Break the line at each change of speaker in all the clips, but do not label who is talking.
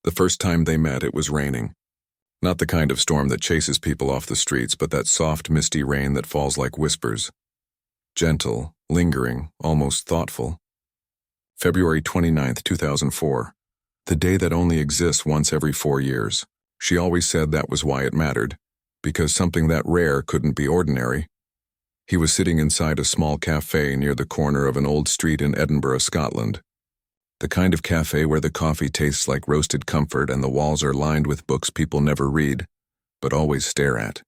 The first time they met, it was raining. Not the kind of storm that chases people off the streets, but that soft, misty rain that falls like whispers. Gentle, lingering, almost thoughtful. February 29th, 2004. The day that only exists once every 4 years. She always said that was why it mattered, because something that rare couldn't be ordinary. He was sitting inside a small cafe near the corner of an old street in Edinburgh, Scotland. The kind of cafe where the coffee tastes like roasted comfort and the walls are lined with books people never read, but always stare at.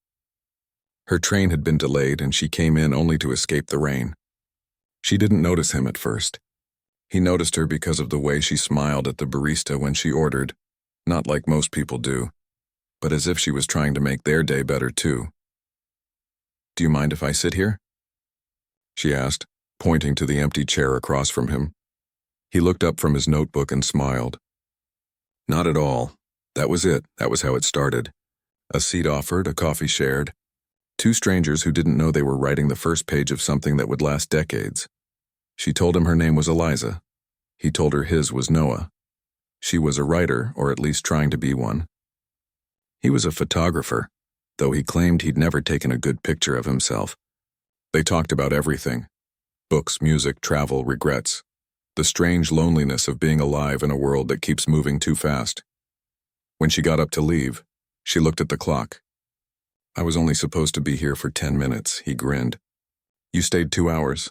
Her train had been delayed and she came in only to escape the rain. She didn't notice him at first. He noticed her because of the way she smiled at the barista when she ordered, not like most people do, but as if she was trying to make their day better too. "Do you mind if I sit here?" she asked, pointing to the empty chair across from him. He looked up from his notebook and smiled. Not at all. That was it. That was how it started. A seat offered, a coffee shared. Two strangers who didn't know they were writing the first page of something that would last decades. She told him her name was Eliza. He told her his was Noah. She was a writer, or at least trying to be one. He was a photographer, though he claimed he'd never taken a good picture of himself. They talked about everything. Books, music, travel, regrets. The strange loneliness of being alive in a world that keeps moving too fast. When she got up to leave, she looked at the clock. "I was only supposed to be here for 10 minutes, he grinned. "You stayed 2 hours.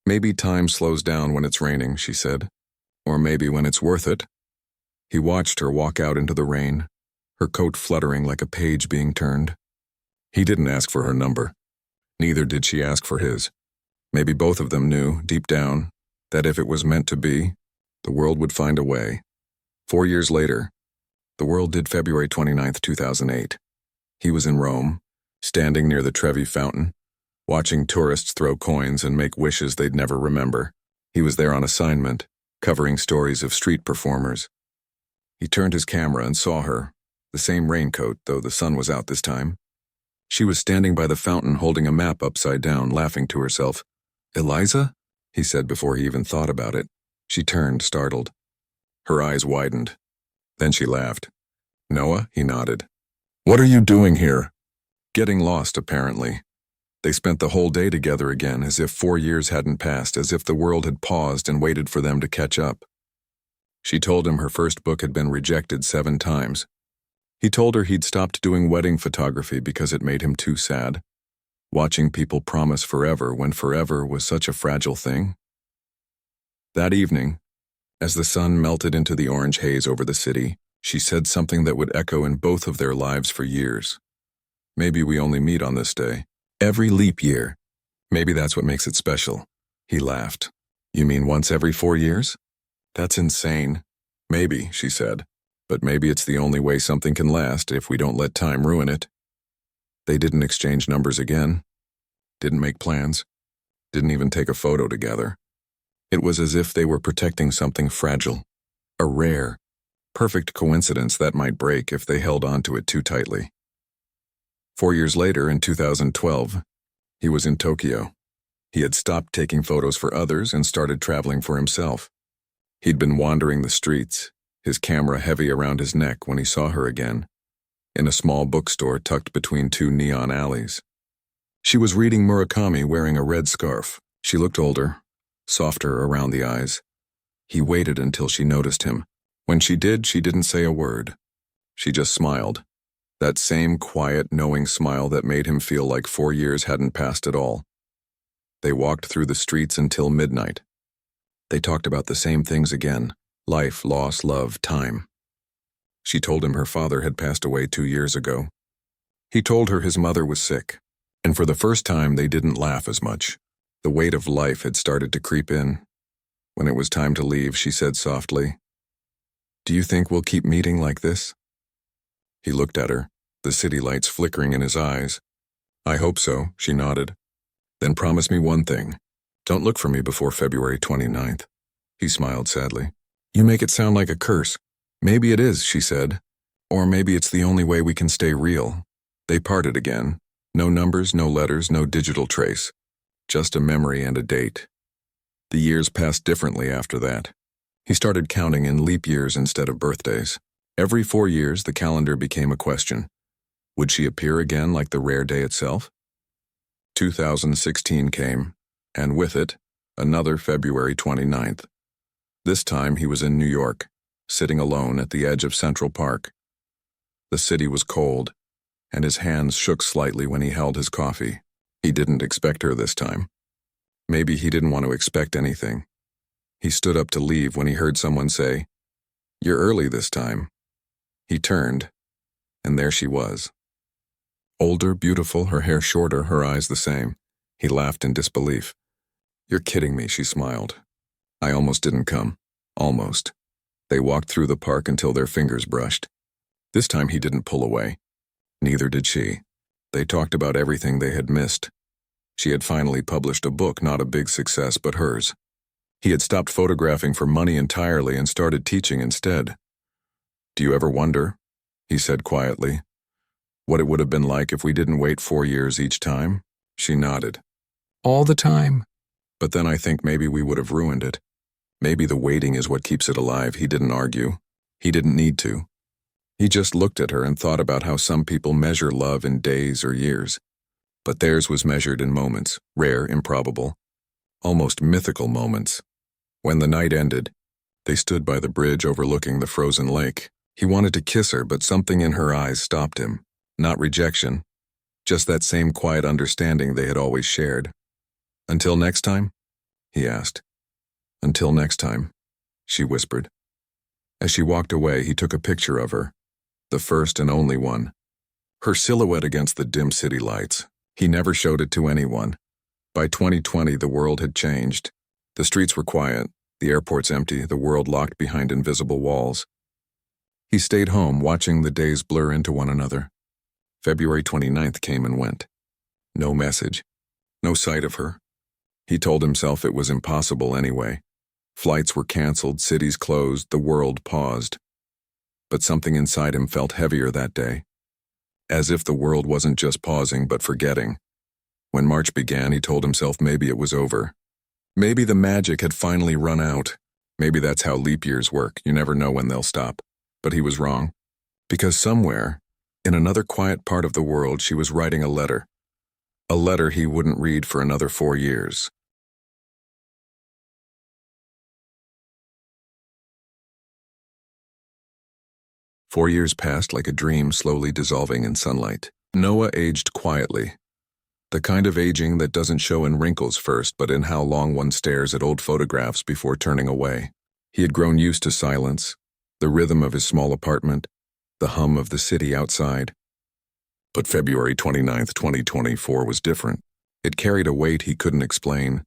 Maybe time slows down when it's raining," she said. "Or maybe when it's worth it." He watched her walk out into the rain, her coat fluttering like a page being turned. He didn't ask for her number. Neither did she ask for his. Maybe both of them knew, deep down, that if it was meant to be, the world would find a way. 4 years later, the world did. February 29th, 2008. He was in Rome, standing near the Trevi Fountain, watching tourists throw coins and make wishes they'd never remember. He was there on assignment, covering stories of street performers. He turned his camera and saw her, the same raincoat, though the sun was out this time. She was standing by the fountain holding a map upside down, laughing to herself. "Eliza?" he said before he even thought about it. She turned, startled. Her eyes widened. Then she laughed. "Noah?" he nodded. "What are you doing here?" Getting lost, apparently. They spent the whole day together again, as if 4 years hadn't passed, as if the world had paused and waited for them to catch up. She told him her first book had been rejected 7 times. He told her he'd stopped doing wedding photography because it made him too sad. Watching people promise forever when forever was such a fragile thing. That evening, as the sun melted into the orange haze over the city, she said something that would echo in both of their lives for years. "Maybe we only meet on this day. Every leap year. Maybe that's what makes it special." He laughed. "You mean once every 4 years? That's insane." "Maybe," she said. "But maybe it's the only way something can last if we don't let time ruin it." They didn't exchange numbers again. Didn't make plans. Didn't even take a photo together. It was as if they were protecting something fragile. A rare, perfect coincidence that might break if they held on to it too tightly. 4 years later, in 2012, he was in Tokyo. He had stopped taking photos for others and started traveling for himself. He'd been wandering the streets, his camera heavy around his neck when he saw her again, in a small bookstore tucked between 2 neon alleys. She was reading Murakami wearing a red scarf. She looked older, softer around the eyes. He waited until she noticed him. When she did, she didn't say a word. She just smiled. That same quiet, knowing smile that made him feel like 4 years hadn't passed at all. They walked through the streets until midnight. They talked about the same things again: life, loss, love, time. She told him her father had passed away 2 years ago. He told her his mother was sick, and for the first time they didn't laugh as much. The weight of life had started to creep in. When it was time to leave, she said softly, "Do you think we'll keep meeting like this?" He looked at her, the city lights flickering in his eyes. "I hope so," she nodded. "Then promise me one thing. Don't look for me before February 29th. He smiled sadly. "You make it sound like a curse." "Maybe it is," she said. "Or maybe it's the only way we can stay real." They parted again. No numbers, no letters, no digital trace. Just a memory and a date. The years passed differently after that. He started counting in leap years instead of birthdays. Every 4 years, the calendar became a question. Would she appear again like the rare day itself? 2016 came, and with it, another February 29th. This time he was in New York, sitting alone at the edge of Central Park. The city was cold, and his hands shook slightly when he held his coffee. He didn't expect her this time. Maybe he didn't want to expect anything. He stood up to leave when he heard someone say, "You're early this time." He turned, and there she was. Older, beautiful, her hair shorter, her eyes the same. He laughed in disbelief. "You're kidding me," she smiled. "I almost didn't come. Almost." They walked through the park until their fingers brushed. This time he didn't pull away. Neither did she. They talked about everything they had missed. She had finally published a book, not a big success, but hers. He had stopped photographing for money entirely and started teaching instead. "Do you ever wonder," he said quietly, "what it would have been like if we didn't wait 4 years each time?" She nodded. "All the time. But then I think maybe we would have ruined it. Maybe the waiting is what keeps it alive." He didn't argue. He didn't need to. He just looked at her and thought about how some people measure love in days or years. But theirs was measured in moments, rare, improbable, almost mythical moments. When the night ended, they stood by the bridge overlooking the frozen lake. He wanted to kiss her, but something in her eyes stopped him. Not rejection, just that same quiet understanding they had always shared. "Until next time?" he asked. "Until next time," she whispered. As she walked away, he took a picture of her, the first and only one. Her silhouette against the dim city lights. He never showed it to anyone. By 2020, the world had changed. The streets were quiet, the airports empty, the world locked behind invisible walls. He stayed home, watching the days blur into one another. February 29th came and went. No message. No sight of her. He told himself it was impossible anyway. Flights were canceled, cities closed, the world paused. But something inside him felt heavier that day. As if the world wasn't just pausing, but forgetting. When March began, he told himself maybe it was over. Maybe the magic had finally run out. Maybe that's how leap years work. You never know when they'll stop. But he was wrong. Because somewhere, in another quiet part of the world, she was writing a letter. A letter he wouldn't read for another 4 years. "4 years passed like a dream slowly dissolving in sunlight. Noah aged quietly. The kind of aging that doesn't show in wrinkles first, but in how long one stares at old photographs before turning away. He had grown used to silence, the rhythm of his small apartment, the hum of the city outside. But February 29th, 2024 was different. It carried a weight he couldn't explain,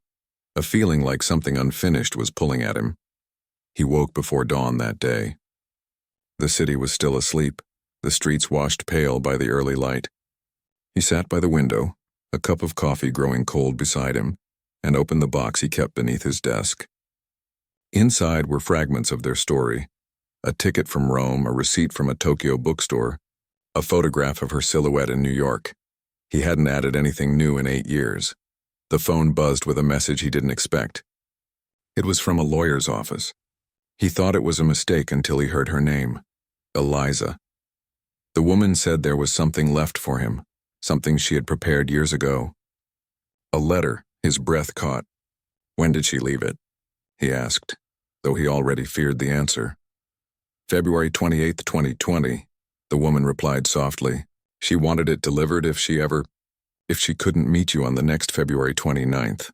a feeling like something unfinished was pulling at him. He woke before dawn that day. The city was still asleep, the streets washed pale by the early light. He sat by the window, a cup of coffee growing cold beside him, and opened the box he kept beneath his desk. Inside were fragments of their story, a ticket from Rome, a receipt from a Tokyo bookstore, a photograph of her silhouette in New York. He hadn't added anything new in 8 years. The phone buzzed with a message he didn't expect. It was from a lawyer's office. He thought it was a mistake until he heard her name. Eliza. The woman said there was something left for him, something she had prepared years ago. A letter, his breath caught. When did she leave it? He asked, though he already feared the answer. February 28th, 2020, the woman replied softly. She wanted it delivered if she couldn't meet you on the next February 29th.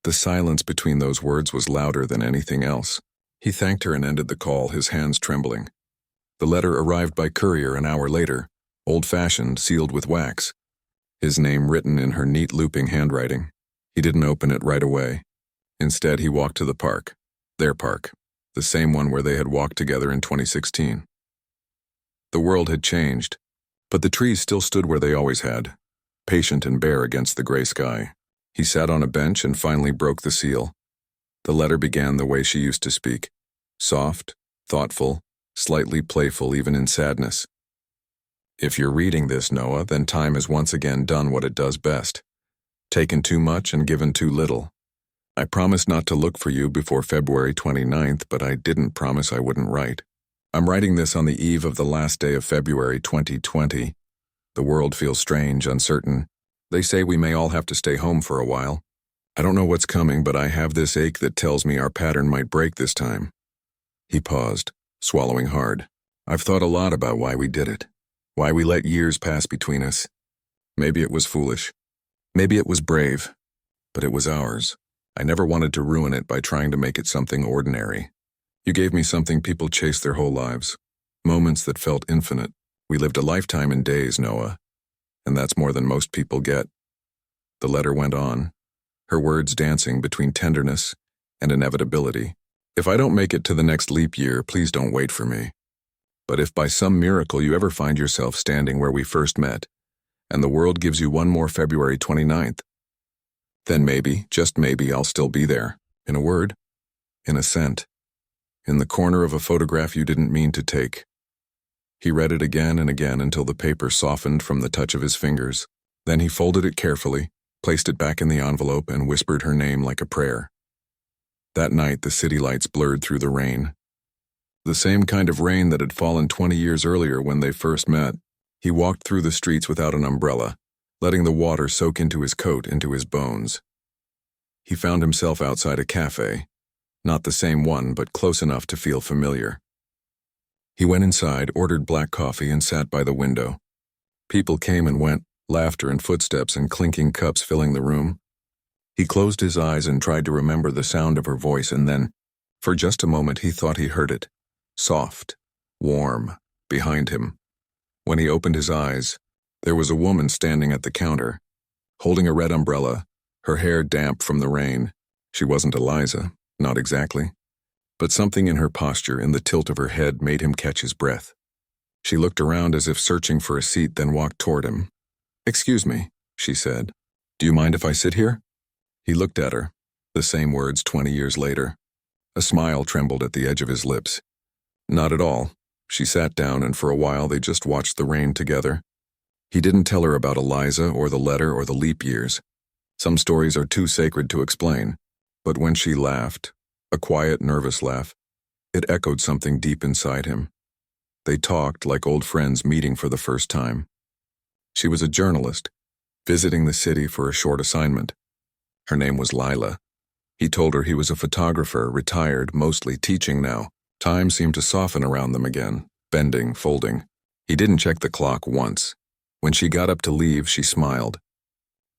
The silence between those words was louder than anything else. He thanked her and ended the call, his hands trembling. The letter arrived by courier an hour later, old-fashioned, sealed with wax. His name written in her neat looping handwriting. He didn't open it right away. Instead, he walked to the park. Their park. The same one where they had walked together in 2016. The world had changed, but the trees still stood where they always had, patient and bare against the gray sky. He sat on a bench and finally broke the seal. The letter began the way she used to speak, soft, thoughtful, slightly playful even in sadness. If you're reading this, Noah, then time has once again done what it does best. Taken too much and given too little. I promised not to look for you before February 29th, but I didn't promise I wouldn't write. I'm writing this on the eve of the last day of February 2020. The world feels strange, uncertain. They say we may all have to stay home for a while. I don't know what's coming, but I have this ache that tells me our pattern might break this time. He paused, swallowing hard. I've thought a lot about why we did it. Why we let years pass between us. Maybe it was foolish. Maybe it was brave. But it was ours. I never wanted to ruin it by trying to make it something ordinary. You gave me something people chase their whole lives. Moments that felt infinite. We lived a lifetime in days, Noah. And that's more than most people get. The letter went on, her words dancing between tenderness and inevitability. If I don't make it to the next leap year, please don't wait for me. But if by some miracle you ever find yourself standing where we first met, and the world gives you one more February 29th, then maybe, just maybe, I'll still be there. In a word, in a scent, in the corner of a photograph you didn't mean to take. He read it again and again until the paper softened from the touch of his fingers. Then he folded it carefully, placed it back in the envelope, and whispered her name like a prayer. That night, the city lights blurred through the rain. The same kind of rain that had fallen 20 years earlier when they first met. He walked through the streets without an umbrella, letting the water soak into his coat, into his bones. He found himself outside a cafe, not the same one, but close enough to feel familiar. He went inside, ordered black coffee, and sat by the window. People came and went, laughter and footsteps and clinking cups filling the room. He closed his eyes and tried to remember the sound of her voice, and then, for just a moment, he thought he heard it. Soft, warm, behind him. When he opened his eyes, there was a woman standing at the counter, holding a red umbrella, her hair damp from the rain. She wasn't Eliza, not exactly. But something in her posture, in the tilt of her head, made him catch his breath. She looked around as if searching for a seat, then walked toward him. "Excuse me," she said. "Do you mind if I sit here?" He looked at her, the same words 20 years later. A smile trembled at the edge of his lips. Not at all. She sat down, and for a while they just watched the rain together. He didn't tell her about Eliza or the letter or the leap years. Some stories are too sacred to explain. But when she laughed, a quiet, nervous laugh, it echoed something deep inside him. They talked like old friends meeting for the first time. She was a journalist, visiting the city for a short assignment. Her name was Lila. He told her he was a photographer, retired, mostly teaching now. Time seemed to soften around them again, bending, folding. He didn't check the clock once. When she got up to leave, she smiled.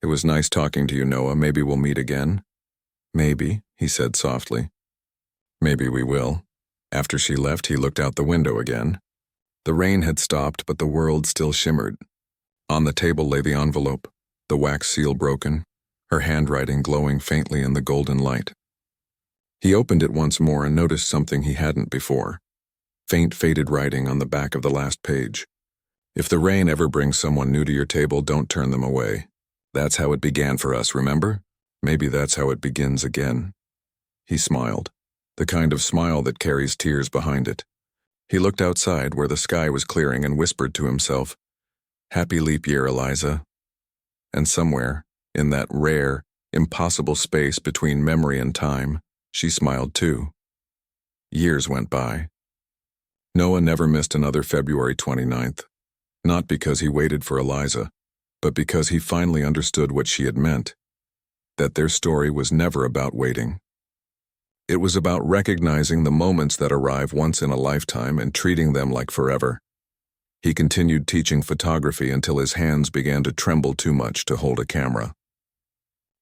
"It was nice talking to you, Noah. Maybe we'll meet again." "Maybe," he said softly. "Maybe we will." After she left, he looked out the window again. The rain had stopped, but the world still shimmered. On the table lay the envelope, the wax seal broken, her handwriting glowing faintly in the golden light. He opened it once more and noticed something he hadn't before. Faint, faded writing on the back of the last page. "If the rain ever brings someone new to your table, don't turn them away. That's how it began for us, remember? Maybe that's how it begins again." He smiled, the kind of smile that carries tears behind it. He looked outside where the sky was clearing and whispered to himself, "Happy leap year, Eliza." And somewhere, in that rare, impossible space between memory and time, she smiled too. Years went by. Noah never missed another February 29th, not because he waited for Eliza, but because he finally understood what she had meant, that their story was never about waiting. It was about recognizing the moments that arrive once in a lifetime and treating them like forever. He continued teaching photography until his hands began to tremble too much to hold a camera.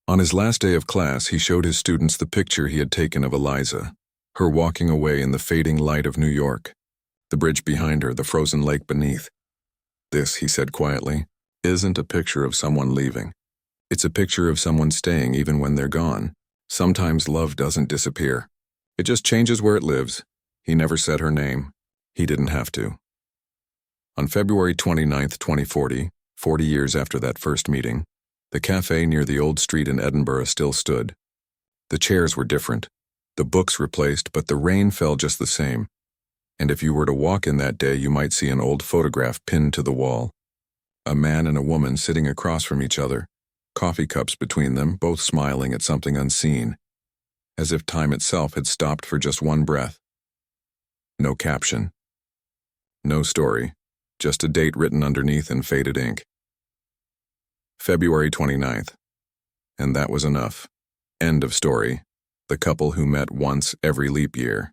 On his last day of class, he showed his students the picture he had taken of Eliza, her walking away in the fading light of New York, the bridge behind her, the frozen lake beneath. "This," he said quietly, "isn't a picture of someone leaving. It's a picture of someone staying even when they're gone. Sometimes love doesn't disappear. It just changes where it lives." He never said her name. He didn't have to. On February 29th, 2040, 40 years after that first meeting, the cafe near the old street in Edinburgh still stood. The chairs were different, the books replaced, but the rain fell just the same. And if you were to walk in that day, you might see an old photograph pinned to the wall. A man and a woman sitting across from each other, coffee cups between them, both smiling at something unseen, as if time itself had stopped for just one breath. No caption, No story, just a date written underneath in faded ink. February 29th. And that was enough. End of story. The couple who met once every leap year.